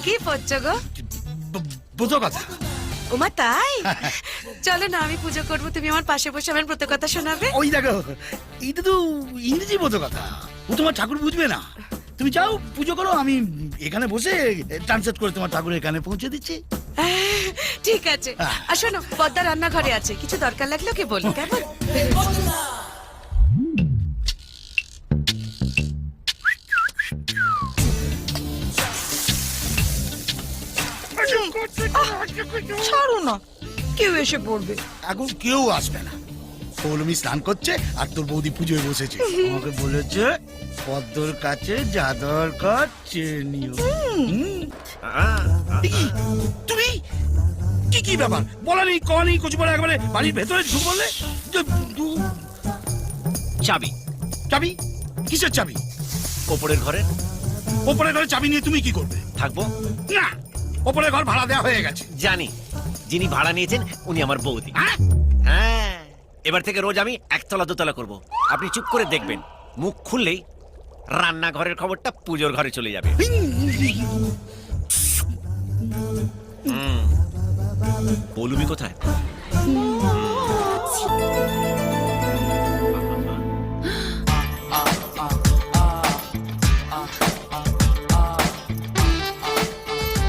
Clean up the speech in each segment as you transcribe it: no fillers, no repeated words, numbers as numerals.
কি পড়ছো গো? বুঝো কথা। ওমা তাই? চলো না, আমি পুজো করবো, তুমি আমার পাশে বসে আমার ব্রত কথা শোনাবে। ওই দেখো, এটা তো ইংরেজি বুঝো কথা, ও তোমার ঠাকুর বুঝবে না। তুমি যাও পুজো করো, আমি এখানে বসে ট্রান্সলেট করে তোমার ঠাকুরের এখানে পৌঁছে দিচ্ছি। ঠিক আছে। আর শোনো, পদ্মা রান্নাঘরে আছে, কিছু দরকার লাগলে ওকে বলো, কেমন? ছাড়ো না, কেউ এসে পড়বে। এখন কেউ আসবে না, পৌলমি স্নান করছে আর তোর বৌদি পুজোয় বসেছে। আমাকে বলেছে পদ্মর কাছে যা দরকার চেয়ে নিও। তুমি কি কি ব্যাপার বলা নেই, ক নেই, কিছু বলে একেবারে বাড়ির ভেতরে ঢুক বললে। চাবি। চাবি? কিসের চাবি? ওপরের ঘরে ওপরের ঘরে চাবি নিয়ে তুমি কি করবে? থাকবো। না, ওপরের ঘর ভাড়া দেওয়া হয়ে গেছে। জানি, যিনি ভাড়া নিয়েছেন উনি আমার বৌদি। হ্যাঁ? হ্যাঁ, এবার থেকে রোজ আমি একতলা দোতলা করব। আপনি চুপ করে দেখবেন, মুখ খুললেই রান্নাঘরের খবরটা পুজোর ঘরে চলে যাবে। পৌলুমি কোথায়?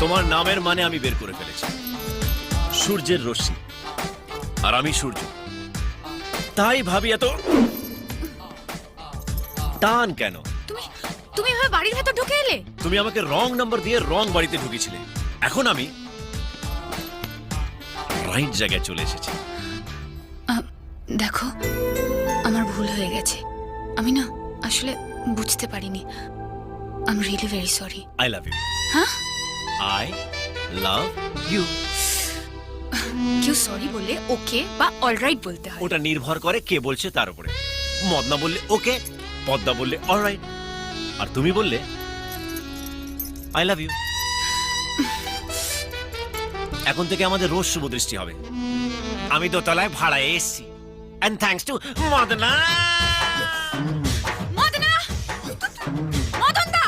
তোমার নামের মানে আমি বের করে ফেলেছি, সূর্যের রশ্মি, আর আমি সূর্য। তাই ভাবি এত টান কেন? তুমি এভাবে বাড়ির ভেতর ঢুকে এলে? তুমি আমাকে রং নাম্বার দিয়ে রং বাড়িতে ঢুকেছিলে, এখন আমি রাইট জায়গায় চলে এসেছি। দেখো, আমার ভুল হয়ে গেছে। আমি না আসলে বুঝতে পারিনি। I am really very sorry. I love you. হ্যাঁ? I love you. কেউ সরি বললে ওকে বা অলরাইট বলতে হয়। ওটা নির্ভর করে কে বলছে তার উপরে। মদনা বললে ওকে, পদ্মা বললে অলরাইট, আর তুমি বললে আই লাভ ইউ। এখন থেকে আমাদের রোজ শুভ দৃষ্টি হবে। আমি দোতলায় ভাড়ায় এসেছি, and thanks to Madna. Madna! মদনদা!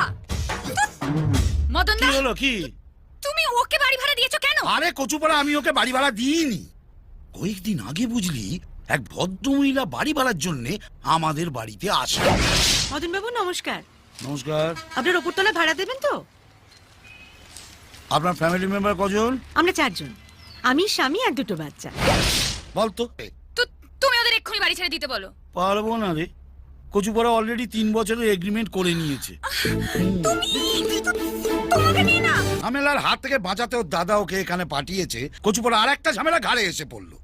কি মদনদা, হলো কি? তুমি ওকে বাড়ি ভাড়া দিয়েছো কেন? আরে কচুপাড়া, আমি ওকে বাড়ি ভাড়া দিইনি। কয়েকদিন আগে বুঝলি এক ভদ্রমহিলা বাড়ি ভাড়ার জন্য আমাদের বাড়িতে আসে। মদন বাবু নমস্কার। নমস্কার। আপনার ওপরতলা ভাড়া দেবেন তো? আপনার ফ্যামিলি মেম্বার কজন? আমরা 4 জন, আমি, স্বামী আর 2 বাচ্চা। বলতো। তো তুমি ওদের এক্ষুনি বাড়ি ছেড়ে দিতে বলো। পারবো না রে, কচুপাড়া অলরেডি 3 বছরের এগ্রিমেন্ট করে নিয়েছে। তোমাকে নিয়ে না। ঝামেলার হাত থেকে বাঁচাতে ওর দাদা ওকে এখানে পাঠিয়েছে। কচুপাড়া আর একটা ঝামেলা ঘাড়ে এসে পড়লো।